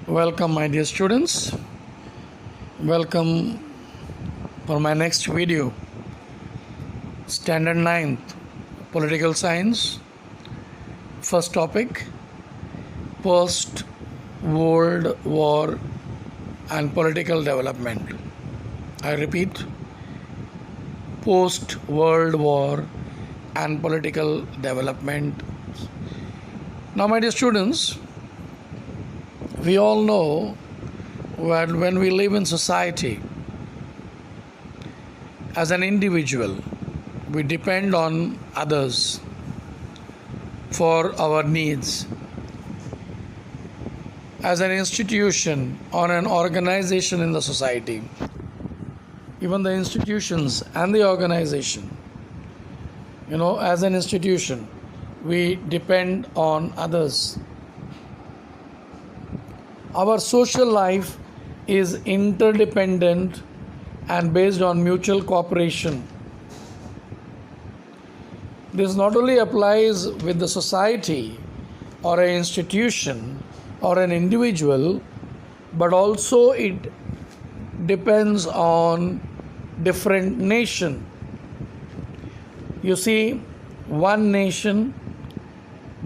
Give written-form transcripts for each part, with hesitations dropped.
Welcome, my dear students. Welcome for my next video. Standard 9th, Political Science. First topic, Post-World War and Political Development. I repeat, Post-World War and Political Development. Now, my dear students, we all know that when we live in society, as an individual, we depend on others for our needs. As an institution or an organization in the society, even the institutions and the organization, as an institution, we depend on others. Our social life is interdependent and based on mutual cooperation. This not only applies with the society or an institution or an individual, but also it depends on different nation. You see, one nation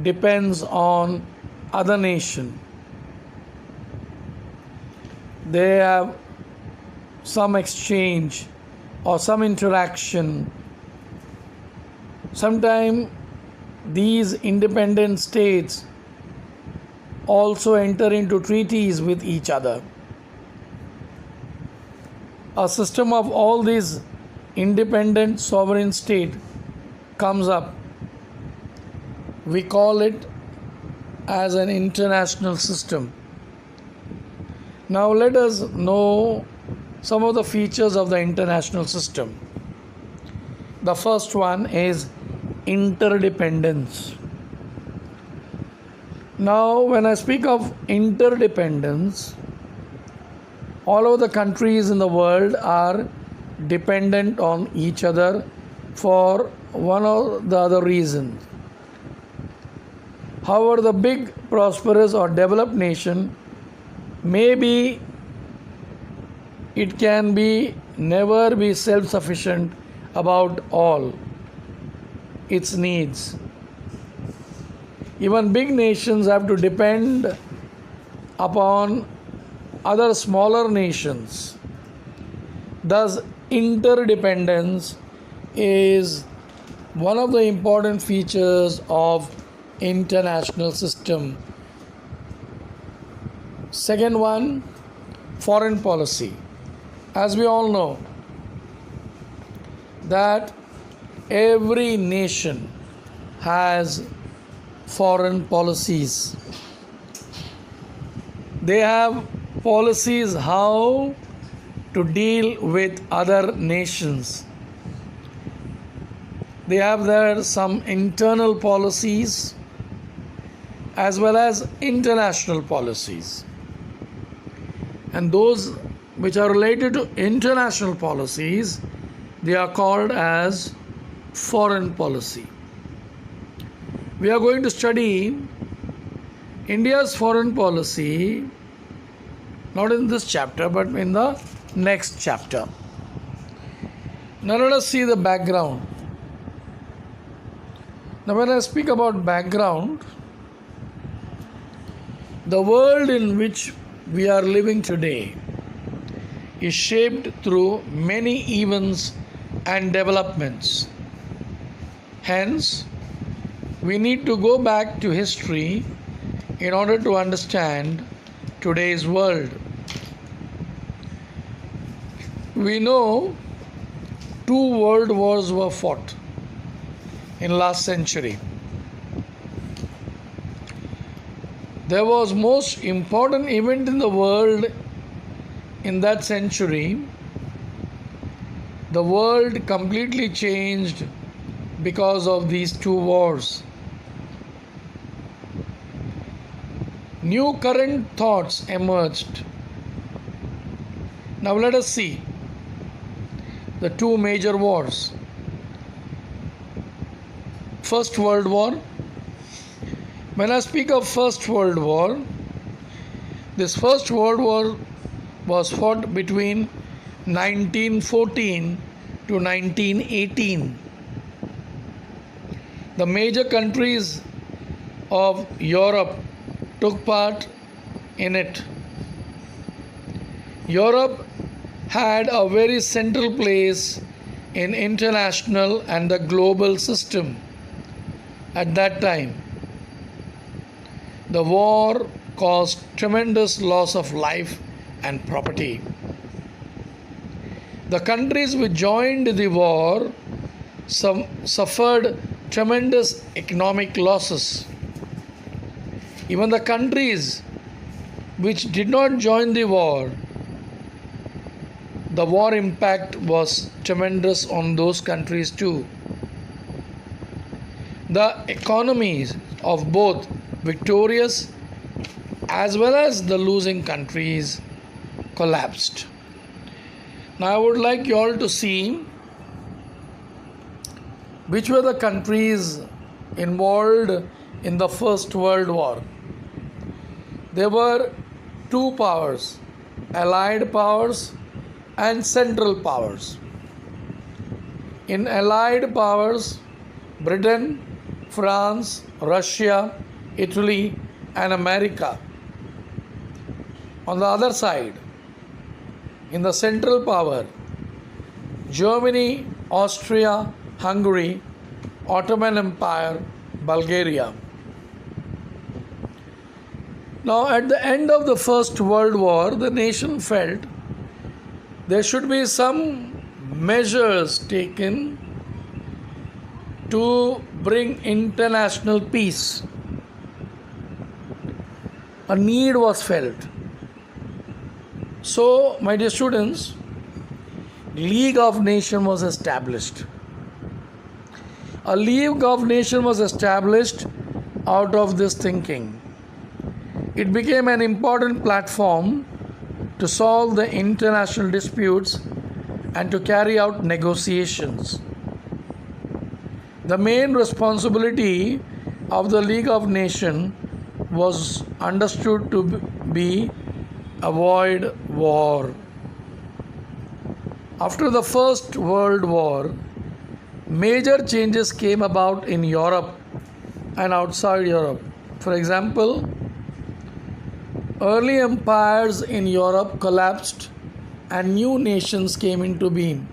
depends on other nation. They have some exchange or some interaction. Sometimes these independent states also enter into treaties with each other. A system of all these independent sovereign states comes up. We call it as an international system. Now let us know some of the features of the international system. The first one is interdependence. Now when I speak of interdependence, all of the countries in the world are dependent on each other for one or the other reason. However, the big, prosperous or developed nation, maybe it can be never be self-sufficient about all its needs. Even big nations have to depend upon other smaller nations. Thus, interdependence is one of the important features of international system. Second one, foreign policy. As we all know that every nation has foreign policies. They have policies how to deal with other nations. They have there some internal policies as well as international policies. And those which are related to international policies, they are called as foreign policy. We are going to study India's foreign policy, not in this chapter, but in the next chapter. Now let us see the background. Now when I speak about background, the world in which we are living today is shaped through many events and developments. Hence, we need to go back to history in order to understand today's world. We know 2 world wars were fought in last century. There was most important event in the world in that century. The world completely changed because of these 2 wars. New current thoughts emerged. Now let us see the 2 major wars. First World War. When I speak of First World War, this First World War was fought between 1914 to 1918. The major countries of Europe took part in it. Europe had a very central place in international and the global system at that time. The war caused tremendous loss of life and property. The countries which joined the war suffered tremendous economic losses. Even the countries which did not join the war impact was tremendous on those countries too. The economies of both victorious as well as the losing countries collapsed. Now I would like you all to see which were the countries involved in the First World War. There were two powers, Allied powers and Central powers. In Allied powers, Britain, France, Russia, Italy, and America. On the other side, in the Central power, Germany, Austria, Hungary, Ottoman Empire, Bulgaria. Now, at the end of the First World War, the nation felt there should be some measures taken to bring international peace. A need was felt. So, my dear students, League of Nations was established. A League of Nations was established out of this thinking. It became an important platform to solve the international disputes and to carry out negotiations. The main responsibility of the League of Nations was understood to be avoid war. After the First World War, major changes came about in Europe and outside Europe. For example, early empires in Europe collapsed and new nations came into being.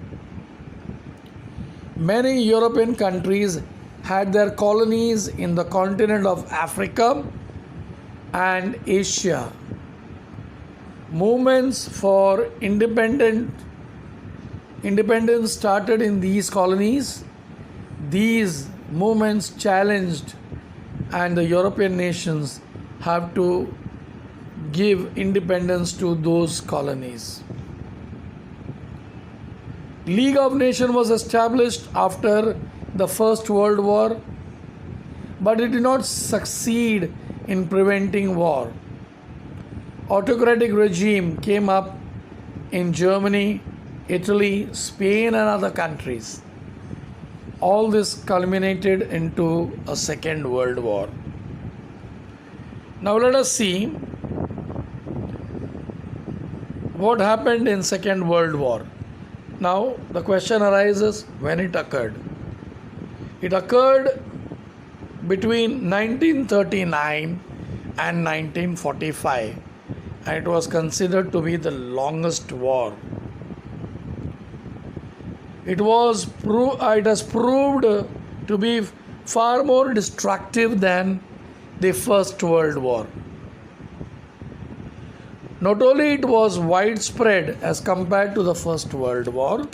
Many European countries had their colonies in the continent of Africa and Asia. Movements for independence started in these colonies. These movements challenged, and the European nations have to give independence to those colonies. League of Nations was established after the First World War, but it did not succeed in preventing war. Autocratic regime came up in Germany, Italy, Spain, and other countries. All this culminated into a Second World War. Now let us see what happened in Second World War. Now the question arises, when it occurred. It occurred between 1939 and 1945, and it was considered to be the longest war. It has proved to be far more destructive than the First World War. Not only it was widespread as compared to the First World War,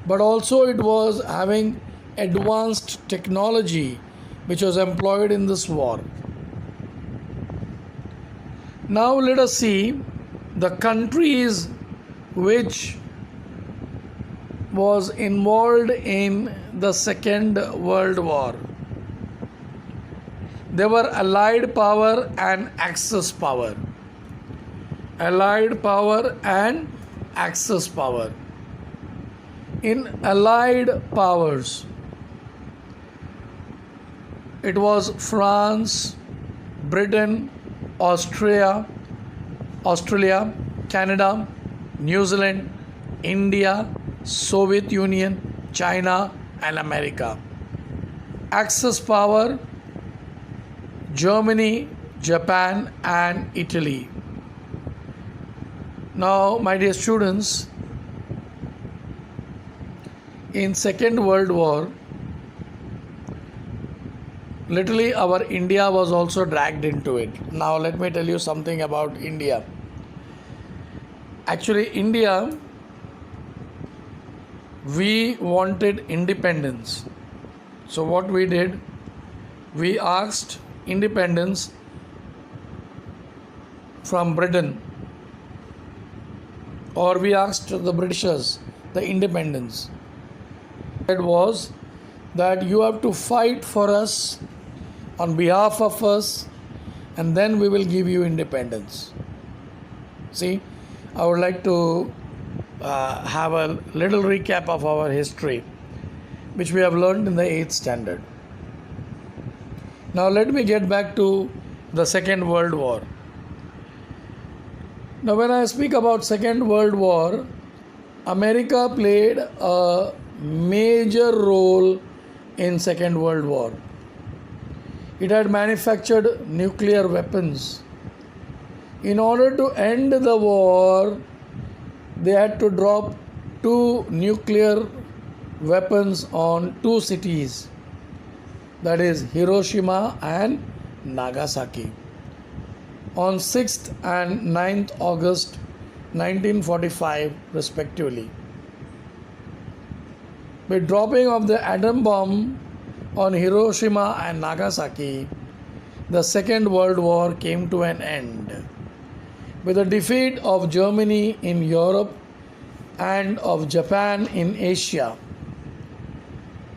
but also it was having advanced technology which was employed in this war. Now let us see the countries which was involved in the Second World War. There were Allied power and Axis power. Allied power and Axis power. In Allied powers, it was France, Britain, Australia, Canada, New Zealand, India, Soviet Union, China, and America. Axis power: Germany, Japan, and Italy. Now, my dear students, in Second World War, literally our India was also dragged into it. Now, let me tell you something about India. Actually, India, we wanted independence. So what we did, we asked independence from Britain, or we asked the Britishers the independence. It was that you have to fight for us on behalf of us, and then we will give you independence. See, I would like to have a little recap of our history, which we have learned in the 8th standard. Now let me get back to the Second World War. Now when I speak about Second World War, America played a major role in Second World War. It had manufactured nuclear weapons. In order to end the war, they had to drop 2 nuclear weapons on 2 cities, that is Hiroshima and Nagasaki, on 6th and 9th August 1945 respectively. With dropping of the atom bomb on Hiroshima and Nagasaki, the Second World War came to an end. With the defeat of Germany in Europe and of Japan in Asia.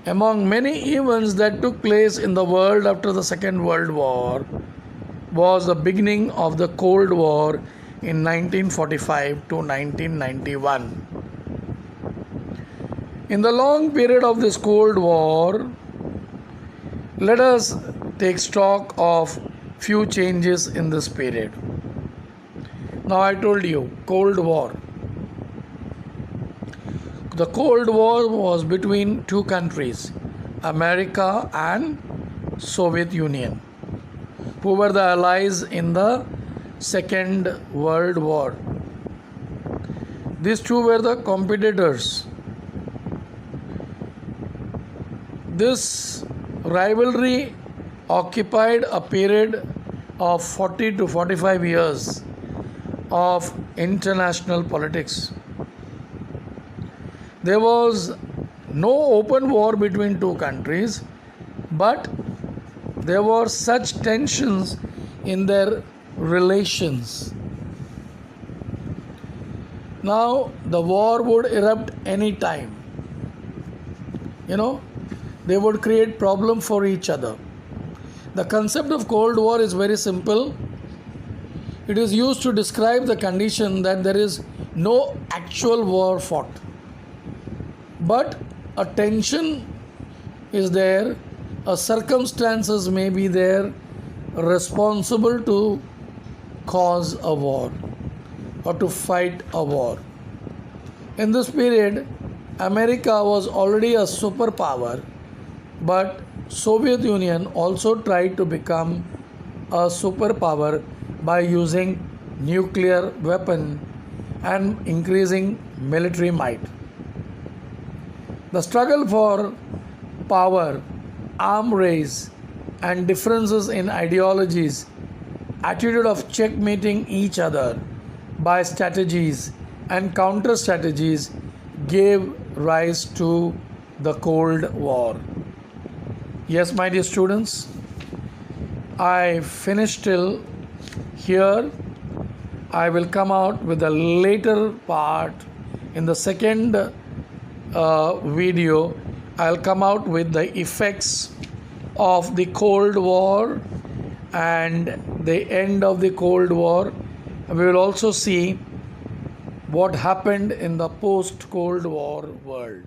Among many events that took place in the world after the Second World War was the beginning of the Cold War in 1945 to 1991. In the long period of this Cold War, let us take stock of few changes in this period. Now I told you, Cold War. The Cold War was between 2 countries, America and Soviet Union, who were the allies in the Second World War. These 2 were the competitors. This rivalry occupied a period of 40 to 45 years of international politics. There was no open war between 2 countries, but there were such tensions in their relations. Now, the war would erupt any time. They would create problem for each other. The concept of Cold War is very simple. It is used to describe the condition that there is no actual war fought, but a tension is there, circumstances may be there responsible to cause a war or to fight a war. In this period, America was already a superpower, but Soviet Union also tried to become a superpower by using nuclear weapon and increasing military might. The struggle for power, arm race, and differences in ideologies, attitude of checkmating each other by strategies and counter strategies gave rise to the Cold War. Yes, my dear students, I finished till here. I will come out with a later part in the second video. I'll come out with the effects of the Cold War and the end of the Cold War. We will also see what happened in the post-Cold War world.